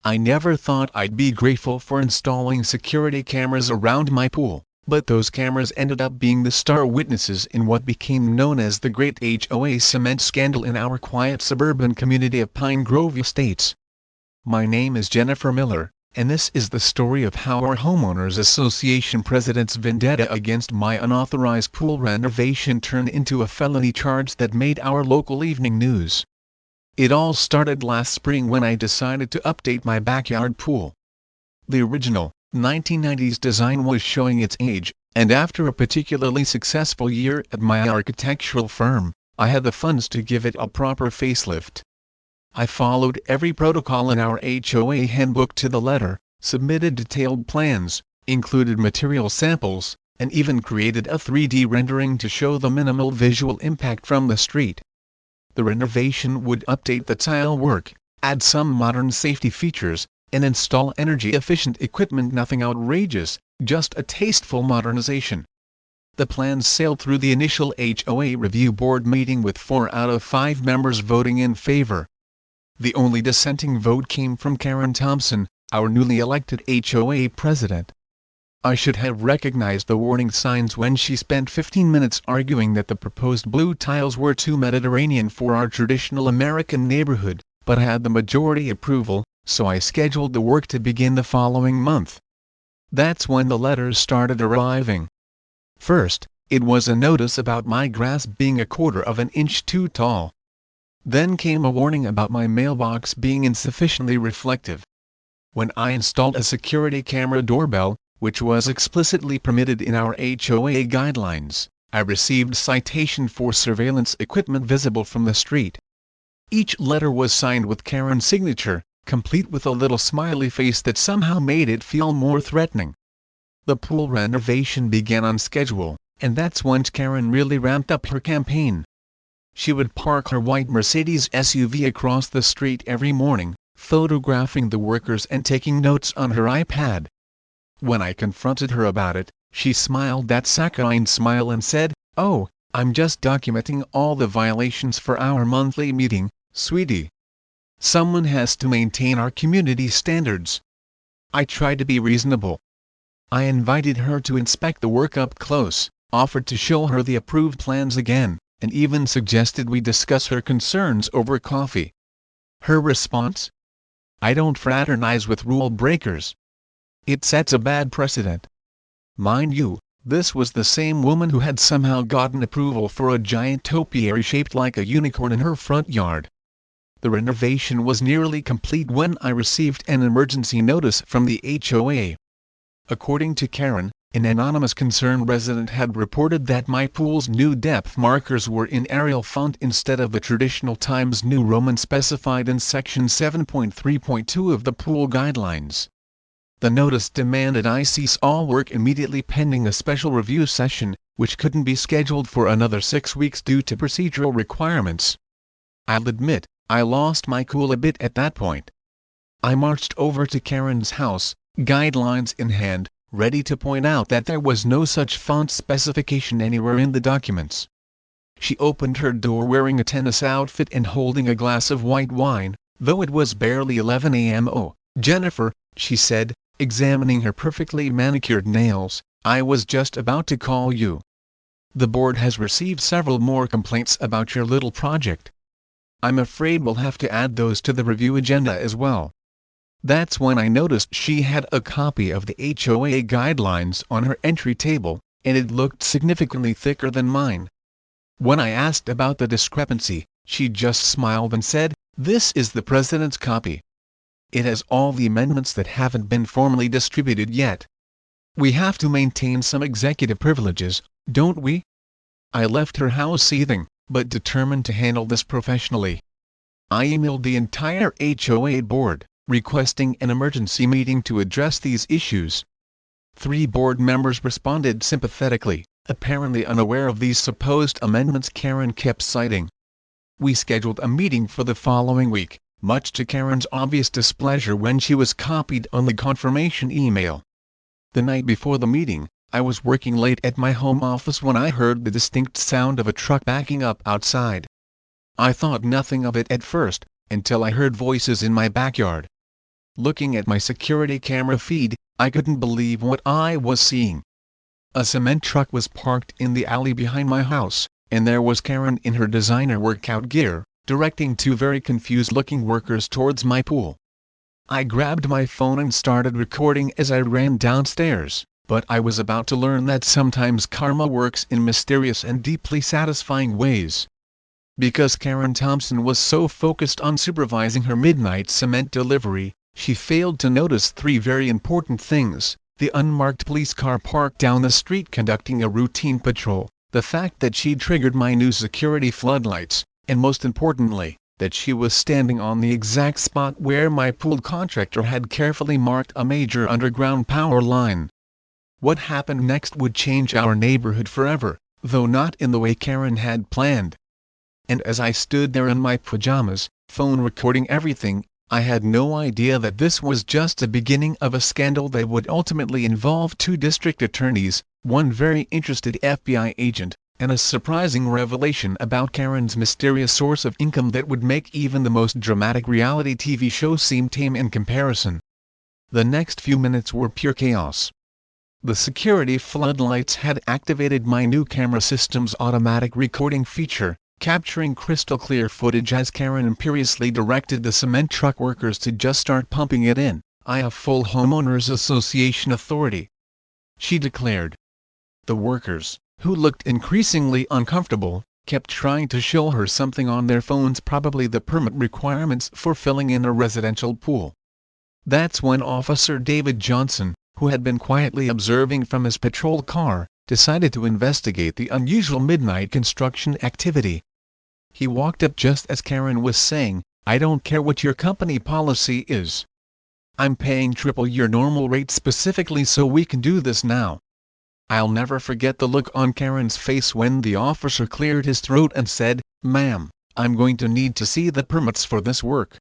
I never thought I'd be grateful for installing security cameras around my pool, but those cameras ended up being the star witnesses in what became known as the Great HOA Cement Scandal in our quiet suburban community of Pine Grove Estates. My name is Jennifer Miller, and this is the story of how our Homeowners Association president's vendetta against my unauthorized pool renovation turned into a felony charge that made our local evening news. It all started last spring when I decided to update my backyard pool. The original, 1990s design was showing its age, and after a particularly successful year at my architectural firm, I had the funds to give it a proper facelift. I followed every protocol in our HOA handbook to the letter, submitted detailed plans, included material samples, and even created a 3D rendering to show the minimal visual impact from the street. The renovation would update the tile work, add some modern safety features, and install energy-efficient equipment. Nothing outrageous, just a tasteful modernization. The plans sailed through the initial HOA review board meeting with 4 out of 5 members voting in favor. The only dissenting vote came from Karen Thompson, our newly elected HOA president. I should have recognized the warning signs when she spent 15 minutes arguing that the proposed blue tiles were too Mediterranean for our traditional American neighborhood, but I had the majority approval, so I scheduled the work to begin the following month. That's when the letters started arriving. First, it was a notice about my grass being 1/4 of an inch too tall. Then came a warning about my mailbox being insufficiently reflective. When I installed a security camera doorbell, which was explicitly permitted in our HOA guidelines, I received citation for surveillance equipment visible from the street. Each letter was signed with Karen's signature, complete with a little smiley face that somehow made it feel more threatening. The pool renovation began on schedule, and that's when Karen really ramped up her campaign. She would park her white Mercedes SUV across the street every morning, photographing the workers and taking notes on her iPad. When I confronted her about it, she smiled that saccharine smile and said, "Oh, I'm just documenting all the violations for our monthly meeting, sweetie. Someone has to maintain our community standards." I tried to be reasonable. I invited her to inspect the work up close, offered to show her the approved plans again, and even suggested we discuss her concerns over coffee. Her response? "I don't fraternize with rule breakers. It sets a bad precedent." Mind you, this was the same woman who had somehow gotten approval for a giant topiary shaped like a unicorn in her front yard. The renovation was nearly complete when I received an emergency notice from the HOA. According to Karen, an anonymous concerned resident had reported that my pool's new depth markers were in Arial font instead of the traditional Times New Roman specified in Section 7.3.2 of the pool guidelines. The notice demanded I cease all work immediately pending a special review session, which couldn't be scheduled for another 6 weeks due to procedural requirements. I'll admit, I lost my cool a bit at that point. I marched over to Karen's house, guidelines in hand, ready to point out that there was no such font specification anywhere in the documents. She opened her door wearing a tennis outfit and holding a glass of white wine, though it was barely 11 a.m. "Oh, Jennifer," she said, examining her perfectly manicured nails, "I was just about to call you. The board has received several more complaints about your little project. I'm afraid we'll have to add those to the review agenda as well." That's when I noticed she had a copy of the HOA guidelines on her entry table, and it looked significantly thicker than mine. When I asked about the discrepancy, she just smiled and said, "This is the president's copy. It has all the amendments that haven't been formally distributed yet. We have to maintain some executive privileges, don't we?" I left her house seething, but determined to handle this professionally. I emailed the entire HOA board, requesting an emergency meeting to address these issues. 3 board members responded sympathetically, apparently unaware of these supposed amendments Karen kept citing. We scheduled a meeting for the following week, much to Karen's obvious displeasure when she was copied on the confirmation email. The night before the meeting, I was working late at my home office when I heard the distinct sound of a truck backing up outside. I thought nothing of it at first, until I heard voices in my backyard. Looking at my security camera feed, I couldn't believe what I was seeing. A cement truck was parked in the alley behind my house, and there was Karen in her designer workout gear, directing two very confused-looking workers towards my pool. I grabbed my phone and started recording as I ran downstairs, but I was about to learn that sometimes karma works in mysterious and deeply satisfying ways. Because Karen Thompson was so focused on supervising her midnight cement delivery, she failed to notice three very important things: the unmarked police car parked down the street conducting a routine patrol, the fact that she'd triggered my new security floodlights, and most importantly, that she was standing on the exact spot where my pool contractor had carefully marked a major underground power line. What happened next would change our neighborhood forever, though not in the way Karen had planned. And as I stood there in my pajamas, phone recording everything, I had no idea that this was just the beginning of a scandal that would ultimately involve two district attorneys, one very interested FBI agent, and a surprising revelation about Karen's mysterious source of income that would make even the most dramatic reality TV show seem tame in comparison. The next few minutes were pure chaos. The security floodlights had activated my new camera system's automatic recording feature, capturing crystal clear footage as Karen imperiously directed the cement truck workers to just start pumping it in. "I have full homeowners association authority," she declared. The workers, who looked increasingly uncomfortable, kept trying to show her something on their phones, probably the permit requirements for filling in a residential pool. That's when Officer David Johnson, who had been quietly observing from his patrol car, decided to investigate the unusual midnight construction activity. He walked up just as Karen was saying, "I don't care what your company policy is. I'm paying triple your normal rate specifically so we can do this now." I'll never forget the look on Karen's face when the officer cleared his throat and said, "Ma'am, I'm going to need to see the permits for this work."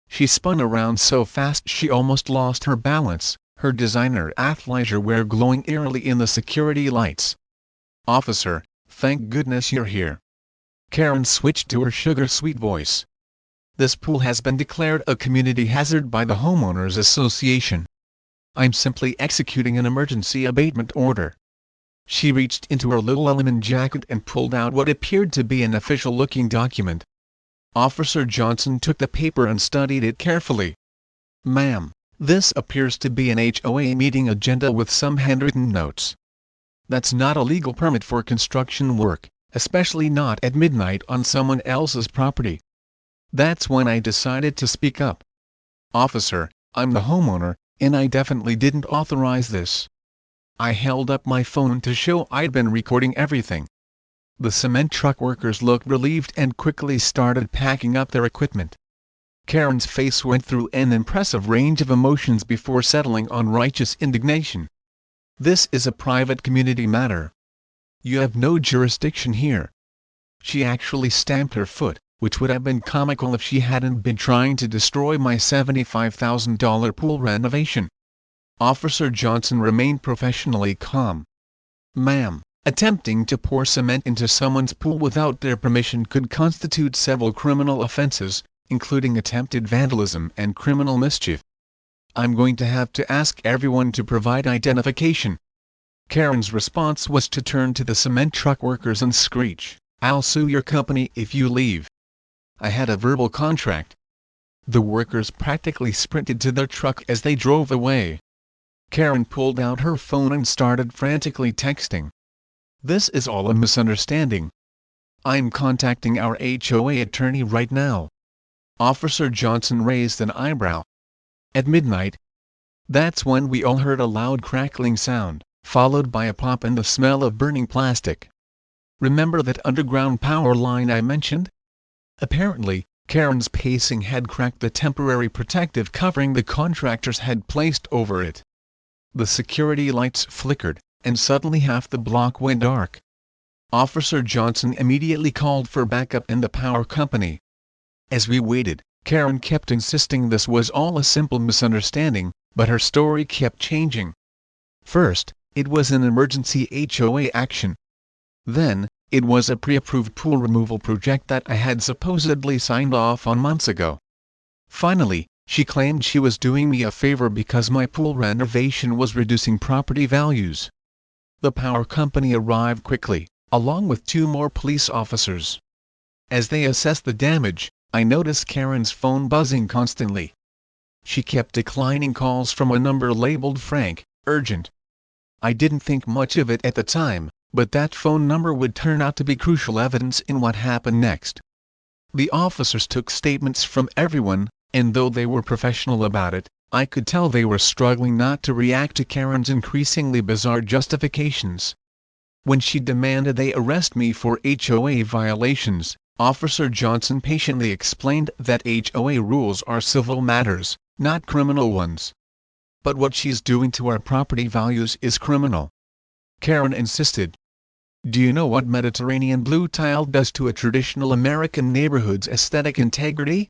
She spun around so fast she almost lost her balance, her designer athleisure wear glowing eerily in the security lights. "Officer, thank goodness you're here." Karen switched to her sugar-sweet voice. "This pool has been declared a community hazard by the Homeowners Association. I'm simply executing an emergency abatement order." She reached into her little linen jacket and pulled out what appeared to be an official-looking document. Officer Johnson took the paper and studied it carefully. "Ma'am, this appears to be an HOA meeting agenda with some handwritten notes. That's not a legal permit for construction work, especially not at midnight on someone else's property." That's when I decided to speak up. "Officer, I'm the homeowner, and I definitely didn't authorize this." I held up my phone to show I'd been recording everything. The cement truck workers looked relieved and quickly started packing up their equipment. Karen's face went through an impressive range of emotions before settling on righteous indignation. "This is a private community matter. You have no jurisdiction here." She actually stamped her foot, which would have been comical if she hadn't been trying to destroy my $75,000 pool renovation. Officer Johnson remained professionally calm. "Ma'am, attempting to pour cement into someone's pool without their permission could constitute several criminal offenses, including attempted vandalism and criminal mischief. I'm going to have to ask everyone to provide identification." Karen's response was to turn to the cement truck workers and screech, "I'll sue your company if you leave. I had a verbal contract." The workers practically sprinted to their truck as they drove away. Karen pulled out her phone and started frantically texting. "This is all a misunderstanding. I'm contacting our HOA attorney right now." Officer Johnson raised an eyebrow. At midnight. That's when we all heard a loud crackling sound, followed by a pop and the smell of burning plastic. Remember that underground power line I mentioned? Apparently, Karen's pacing had cracked the temporary protective covering the contractors had placed over it. The security lights flickered, and suddenly half the block went dark. Officer Johnson immediately called for backup and the power company. As we waited, Karen kept insisting this was all a simple misunderstanding, but her story kept changing. First, it was an emergency HOA action. Then, it was a pre-approved pool removal project that I had supposedly signed off on months ago. Finally, She claimed she was doing me a favor because my pool renovation was reducing property values. The power company arrived quickly, along with 2 more police officers. As they assessed the damage, I noticed Karen's phone buzzing constantly. She kept declining calls from a number labeled Frank, urgent. I didn't think much of it at the time, but that phone number would turn out to be crucial evidence in what happened next. The officers took statements from everyone, and though they were professional about it, I could tell they were struggling not to react to Karen's increasingly bizarre justifications. When she demanded they arrest me for HOA violations, Officer Johnson patiently explained that HOA rules are civil matters, not criminal ones. But what she's doing to our property values is criminal. Karen insisted. Do you know what Mediterranean blue tile does to a traditional American neighborhood's aesthetic integrity?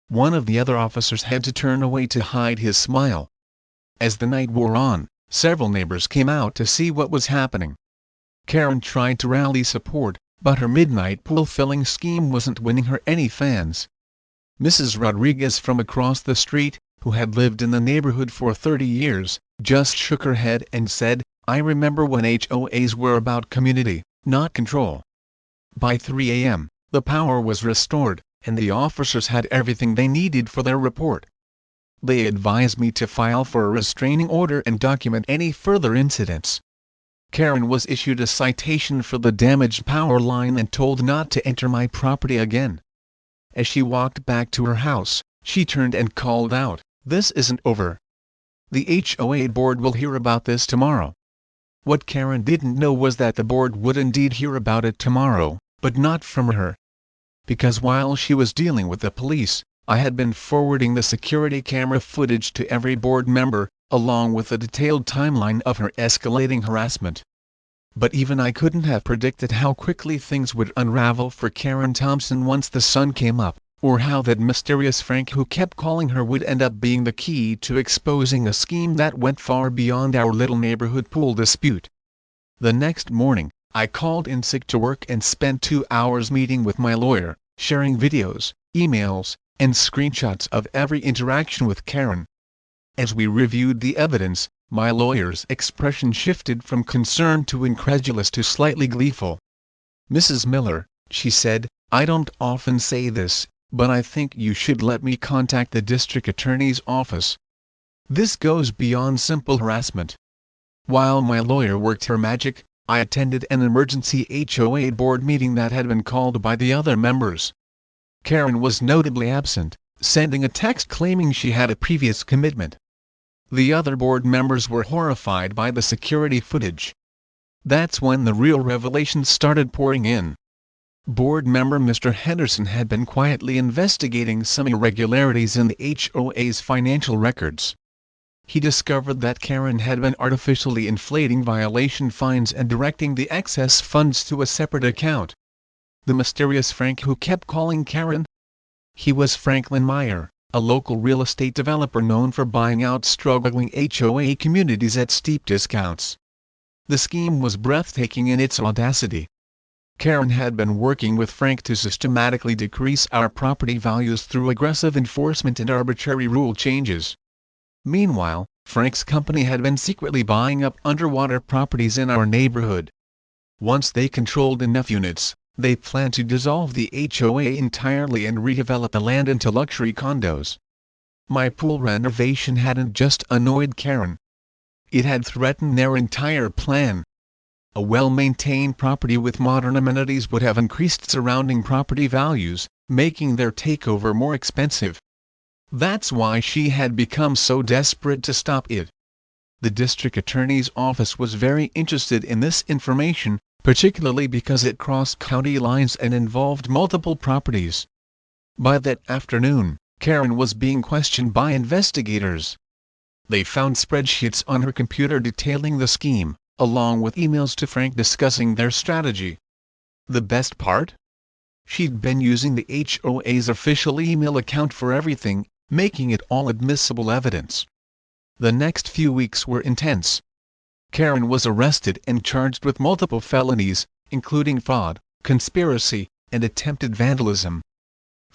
One of the other officers had to turn away to hide his smile. As the night wore on, several neighbors came out to see what was happening. Karen tried to rally support, but her midnight pool filling scheme wasn't winning her any fans. Mrs. Rodriguez from across the street, who had lived in the neighborhood for 30 years, just shook her head and said, I remember when HOAs were about community, not control. By 3 a.m., the power was restored, and the officers had everything they needed for their report. They advised me to file for a restraining order and document any further incidents. Karen was issued a citation for the damaged power line and told not to enter my property again. As she walked back to her house, she turned and called out, This isn't over. The HOA board will hear about this tomorrow. What Karen didn't know was that the board would indeed hear about it tomorrow, but not from her. Because while she was dealing with the police, I had been forwarding the security camera footage to every board member, along with a detailed timeline of her escalating harassment. But even I couldn't have predicted how quickly things would unravel for Karen Thompson once the sun came up, or how that mysterious Frank who kept calling her would end up being the key to exposing a scheme that went far beyond our little neighborhood pool dispute. The next morning, I called in sick to work and spent 2 hours meeting with my lawyer, sharing videos, emails, and screenshots of every interaction with Karen. As we reviewed the evidence, my lawyer's expression shifted from concern to incredulous to slightly gleeful. Mrs. Miller, she said, I don't often say this, but I think you should let me contact the district attorney's office. This goes beyond simple harassment. While my lawyer worked her magic, I attended an emergency HOA board meeting that had been called by the other members. Karen was notably absent, sending a text claiming she had a previous commitment. The other board members were horrified by the security footage. That's when the real revelations started pouring in. Board member Mr. Henderson had been quietly investigating some irregularities in the HOA's financial records. He discovered that Karen had been artificially inflating violation fines and directing the excess funds to a separate account. The mysterious Frank who kept calling Karen? He was Franklin Meyer, a local real estate developer known for buying out struggling HOA communities at steep discounts. The scheme was breathtaking in its audacity. Karen had been working with Frank to systematically decrease our property values through aggressive enforcement and arbitrary rule changes. Meanwhile, Frank's company had been secretly buying up underwater properties in our neighborhood. Once they controlled enough units, they planned to dissolve the HOA entirely and redevelop the land into luxury condos. My pool renovation hadn't just annoyed Karen. It had threatened their entire plan. A well-maintained property with modern amenities would have increased surrounding property values, making their takeover more expensive. That's why she had become so desperate to stop it. The district attorney's office was very interested in this information, particularly because it crossed county lines and involved multiple properties. By that afternoon, Karen was being questioned by investigators. They found spreadsheets on her computer detailing the scheme, along with emails to Frank discussing their strategy. The best part? She'd been using the HOA's official email account for everything, making it all admissible evidence. The next few weeks were intense. Karen was arrested and charged with multiple felonies, including fraud, conspiracy, and attempted vandalism.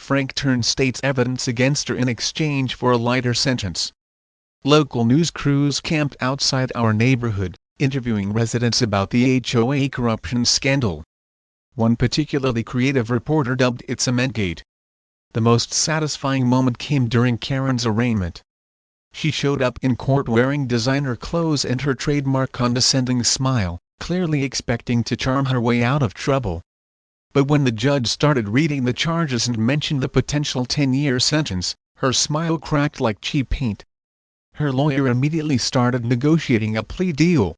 Frank turned state's evidence against her in exchange for a lighter sentence. Local news crews camped outside our neighborhood, interviewing residents about the HOA corruption scandal. One particularly creative reporter dubbed it Cementgate. The most satisfying moment came during Karen's arraignment. She showed up in court wearing designer clothes and her trademark condescending smile, clearly expecting to charm her way out of trouble. But when the judge started reading the charges and mentioned the potential 10-year sentence, her smile cracked like cheap paint. Her lawyer immediately started negotiating a plea deal.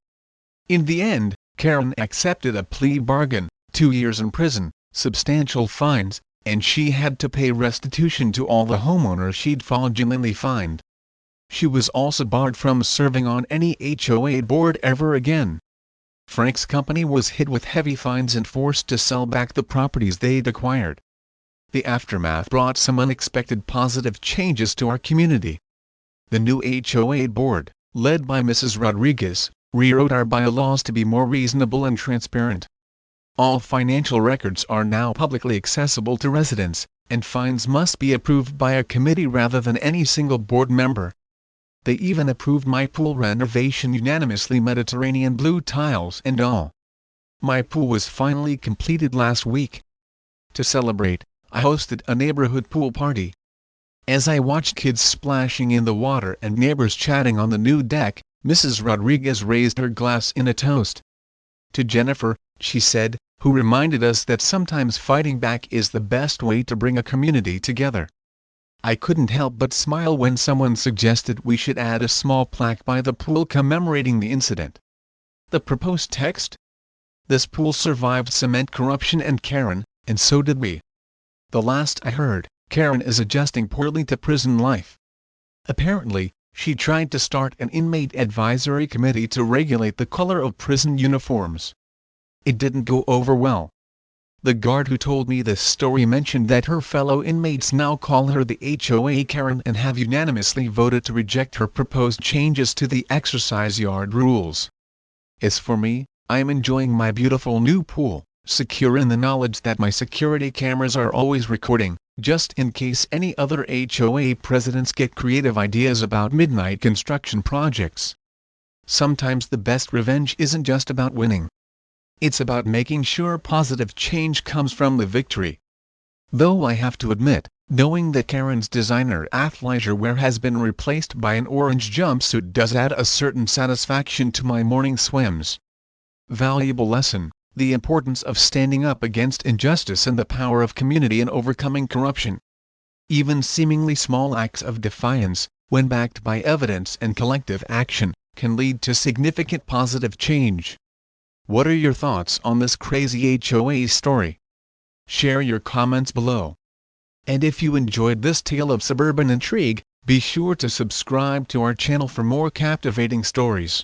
In the end, Karen accepted a plea bargain: 2 years in prison, substantial fines, and she had to pay restitution to all the homeowners she'd fraudulently fined. She was also barred from serving on any HOA board ever again. Frank's company was hit with heavy fines and forced to sell back the properties they'd acquired. The aftermath brought some unexpected positive changes to our community. The new HOA board, led by Mrs. Rodriguez, rewrote our bylaws to be more reasonable and transparent. All financial records are now publicly accessible to residents, and fines must be approved by a committee rather than any single board member. They even approved my pool renovation unanimously, Mediterranean blue tiles and all. My pool was finally completed last week. To celebrate, I hosted a neighborhood pool party. As I watched kids splashing in the water and neighbors chatting on the new deck, Mrs. Rodriguez raised her glass in a toast to Jennifer, she said, who reminded us that sometimes fighting back is the best way to bring a community together. I couldn't help but smile when someone suggested we should add a small plaque by the pool commemorating the incident. The proposed text? "This pool survived cement corruption and Karen, and so did we." The last I heard, Karen is adjusting poorly to prison life. Apparently, she tried to start an inmate advisory committee to regulate the color of prison uniforms. It didn't go over well. The guard who told me this story mentioned that her fellow inmates now call her the HOA Karen and have unanimously voted to reject her proposed changes to the exercise yard rules. As for me, I am enjoying my beautiful new pool, secure in the knowledge that my security cameras are always recording, just in case any other HOA presidents get creative ideas about midnight construction projects. Sometimes the best revenge isn't just about winning. It's about making sure positive change comes from the victory. Though I have to admit, knowing that Karen's designer athleisure wear has been replaced by an orange jumpsuit does add a certain satisfaction to my morning swims. Valuable lesson: the importance of standing up against injustice and the power of community in overcoming corruption. Even seemingly small acts of defiance, when backed by evidence and collective action, can lead to significant positive change. What are your thoughts on this crazy HOA story? Share your comments below. And if you enjoyed this tale of suburban intrigue, be sure to subscribe to our channel for more captivating stories.